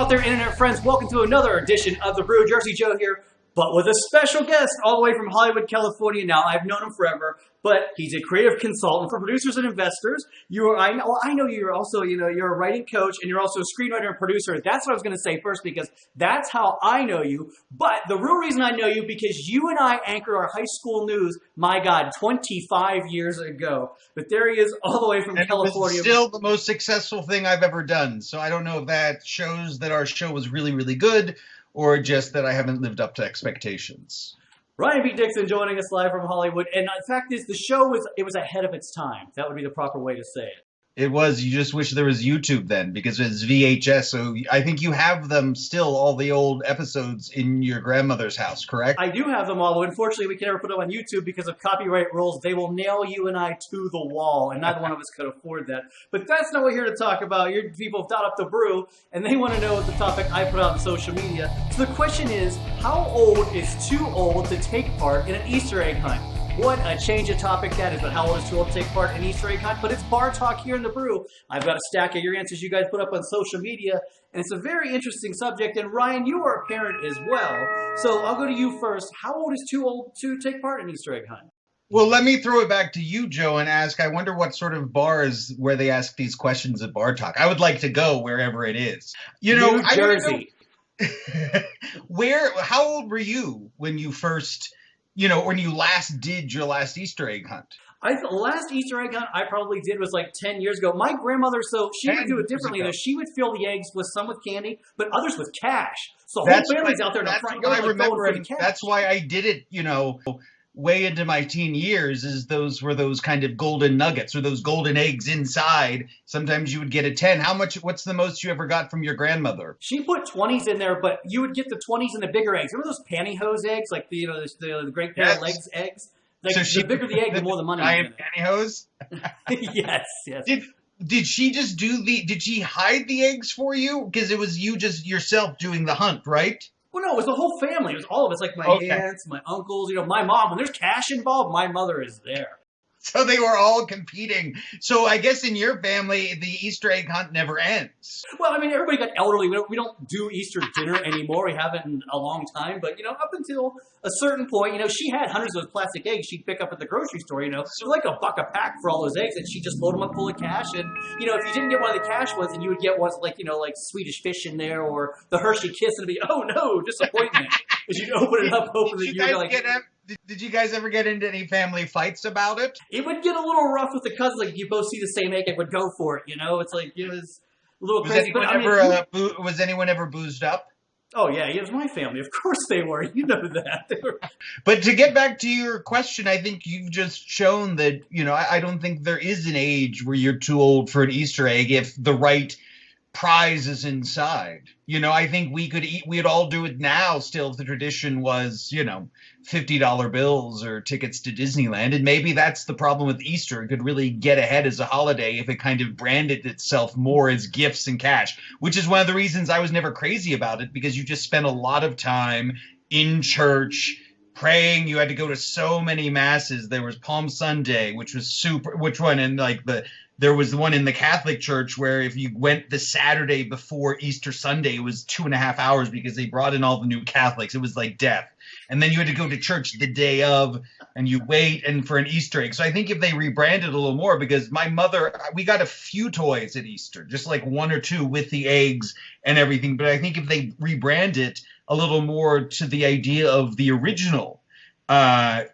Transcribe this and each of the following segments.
out there, internet friends? Welcome to another edition of the Brew. Jersey Joe here, but with a special guest all the way from Hollywood, California. Now, I've known him forever, but he's a creative consultant for producers and investors. I know you're also, you're a writing coach and you're also a screenwriter and producer. That's what I was going to say first because that's how I know you. But the real reason I know you because you and I anchored our high school news, my God, 25 years ago. But there he is all the way from California. It's still the most successful thing I've ever done. So I don't know if that shows that our show was really, really good or just that I haven't lived up to expectations. Ryan Dixon joining us live from Hollywood. And the fact is, the show was ahead of its time. That would be the proper way to say it. It was. You just wish there was YouTube then because it's VHS. So I think you have them still, all the old episodes in your grandmother's house, correct? I do have them all. But unfortunately, we can never put them on YouTube because of copyright rules. They will nail you and I to the wall. And neither one of us could afford that. But that's not what we're here to talk about. Your people have dialed up the Brew. And they want to know the topic I put out on social media. So the question is, how old is too old to take part in an Easter egg hunt? What a change of topic that is, but how old is too old to take part in Easter egg hunt? But it's bar talk here in the Brew. I've got a stack of your answers you guys put up on social media, and it's a very interesting subject. And Ryan, you are a parent as well, so I'll go to you first. How old is too old to take part in Easter egg hunt? Well, let me throw it back to you, Joe, and ask, I wonder what sort of bars where they ask these questions at Bar Talk. I would like to go wherever it is. New Jersey. How old were you when you first... when you last did your last Easter egg hunt? The last Easter egg hunt I probably did was like 10 years ago. My grandmother, so she would do it differently. She would fill the eggs with some with candy, but others with cash. So the whole family's out there in the front yard going for the cash. That's why I did it, way into my teen years, is those were those kind of golden nuggets or those golden eggs inside. Sometimes you would get a 10. What's the most you ever got from your grandmother? She put 20s in there, but you would get the 20s in the bigger eggs. Remember those pantyhose eggs? Like the great pair of legs eggs? Like, so the bigger the egg, the more the money. Giant pantyhose? Yes. Did she just did she hide the eggs for you? Because it was you just yourself doing the hunt, right? Well, no, it was the whole family. It was all of us, like my aunts, my uncles, my mom. When there's cash involved, my mother is there. So they were all competing. So I guess in your family, the Easter egg hunt never ends. Well, I mean, everybody got elderly. We don't do Easter dinner anymore. We haven't in a long time. But, up until a certain point, she had hundreds of those plastic eggs she'd pick up at the grocery store, So like $1 a pack for all those eggs. And she'd just load them up full of cash. And, if you didn't get one of the cash ones, then you would get ones like Swedish fish in there or the Hershey Kiss. And it'd be, oh, no, disappointment. As you'd open it up, hoping that you'd like... Did you guys ever get into any family fights about it? It would get a little rough with the cousins. Like, you both see the same egg, would go for it, It's like, it was a little crazy. Was anyone ever boozed up? Oh, yeah, it was my family. Of course they were. You know that. But to get back to your question, I think you've just shown that, I don't think there is an age where you're too old for an Easter egg if the right prize is inside. I think we'd all do it now still if the tradition was, $50 bills or tickets to Disneyland. And maybe that's the problem with Easter. It could really get ahead as a holiday if it kind of branded itself more as gifts and cash, which is one of the reasons I was never crazy about it, because you just spent a lot of time in church praying. You had to go to so many masses. There was Palm Sunday, which was there was the one in the Catholic Church where if you went the Saturday before Easter Sunday, it was 2.5 hours because they brought in all the new Catholics. It was like death. And then you had to go to church the day of, and you wait and for an Easter egg. So I think if they rebranded a little more, because my mother, we got a few toys at Easter, just like 1 or 2 with the eggs and everything. But I think if they rebrand it a little more to the idea of the original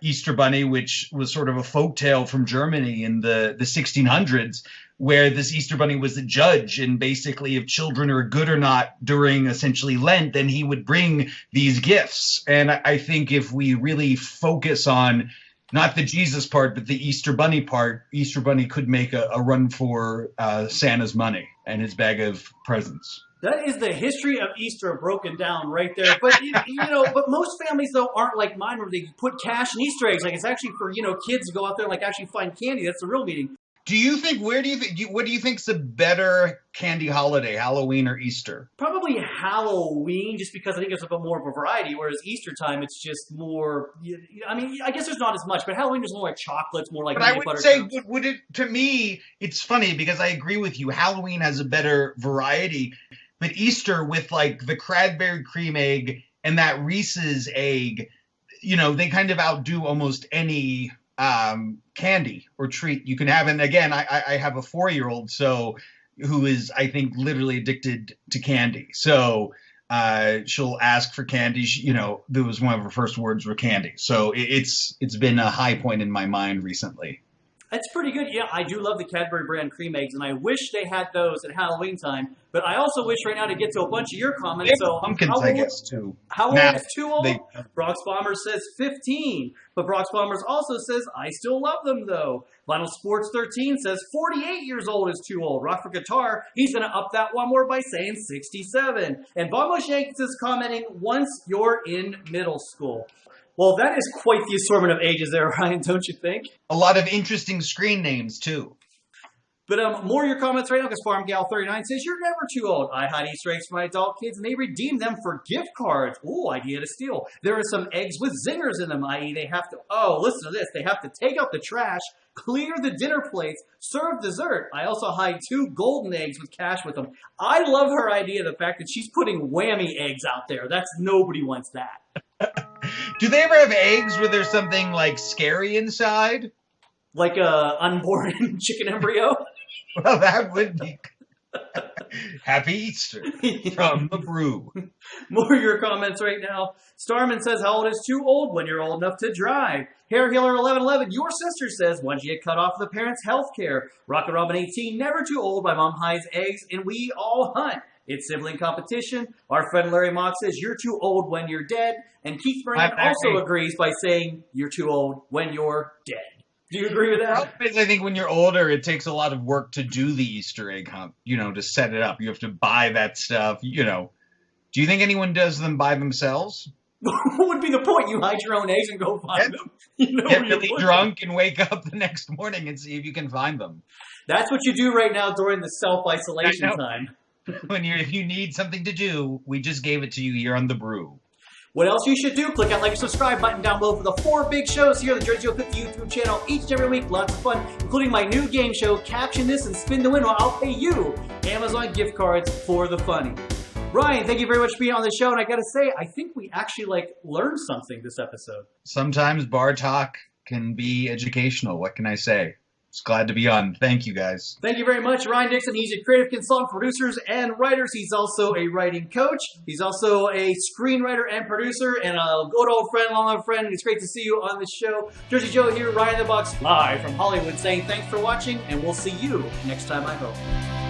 Easter Bunny, which was sort of a folktale from Germany in the 1600s, where this Easter Bunny was a judge, and basically if children are good or not during essentially Lent, then he would bring these gifts. And I think if we really focus on not the Jesus part, but the Easter Bunny part, Easter Bunny could make a run for Santa's money and his bag of presents. That is the history of Easter broken down right there. But, but most families, though, aren't like mine where they put cash in Easter eggs. Like, it's actually for, kids to go out there and, actually find candy. That's the real meaning. What do you think's a better candy holiday, Halloween or Easter? Probably Halloween, just because I think it's a bit more of a variety, whereas Easter time, it's just more, I guess there's not as much, but Halloween is more like chocolates, more like peanut butter. But I would say, to me, it's funny because I agree with you. Halloween has a better variety. but Easter with like the Cranberry cream egg and that Reese's egg, you know, they kind of outdo almost any candy or treat you can have. And again, I have a 4-year-old, so who is, I think, literally addicted to candy. So she'll ask for candy. You know, that was one of her first words were candy. So it's been a high point in my mind recently. That's pretty good. Yeah, I do love the Cadbury brand cream eggs, and I wish they had those at Halloween time. But I also wish right now to get to a bunch of your comments. So pumpkins, I guess, too. How old is too old? Brock's Bomber says 15. But Brock's Bombers also says, I still love them, though. Vinyl Sports 13 says 48 years old is too old. Rock for Guitar, he's going to up that one more by saying 67. And Bombo Shanks is commenting, once you're in middle school. Well, that is quite the assortment of ages there, Ryan, don't you think? A lot of interesting screen names, too. But more of your comments right now, because FarmGal39 says, you're never too old. I hide Easter eggs for my adult kids, and they redeem them for gift cards. Ooh, idea to steal. There are some eggs with zingers in them, i.e. they have to, listen to this, they have to take out the trash, clear the dinner plates, serve dessert. I also hide 2 golden eggs with cash with them. I love her idea, the fact that she's putting whammy eggs out there. Nobody wants that. Do they ever have eggs where there's something, like, scary inside? Like a unborn chicken embryo? Well, that would be... Happy Easter from the Brew. More of your comments right now. Starman says, how old is too old? When you're old enough to drive. Hair Healer 1111, your sister says, once you get cut off the parents' health care. Rocket Robin 18, never too old. My mom hides eggs, and we all hunt. It's sibling competition. Our friend Larry Mock says, you're too old when you're dead. And Keith Moran also agrees by saying, you're too old when you're dead. Do you agree with that? I think when you're older, it takes a lot of work to do the Easter egg hunt, you know, to set it up. You have to buy that stuff, you know. Do you think anyone does them by themselves? What would be the point? You hide your own eggs and go find them. You know, get really drunk and wake up the next morning and see if you can find them. That's what you do right now during the self-isolation time. If you need something to do, we just gave it to you here on The Brew. What else you should do? Click that like and subscribe button down below for the 4 big shows here on the Jersey Joe 50 YouTube channel each and every week. Lots of fun, including my new game show, Caption This and Spin to Win, while I'll pay you Amazon gift cards for the funny. Ryan, thank you very much for being on the show, and I gotta say, I think we actually learned something this episode. Sometimes bar talk can be educational. What can I say? It's glad to be on. Thank you, guys. Thank you very much. Ryan Dixon, he's a creative consultant for producers and writers. He's also a writing coach. He's also a screenwriter and producer and a good old friend, long-time friend. It's great to see you on the show. Jersey Joe here, Ryan the Box, live from Hollywood, saying thanks for watching, and we'll see you next time, I hope.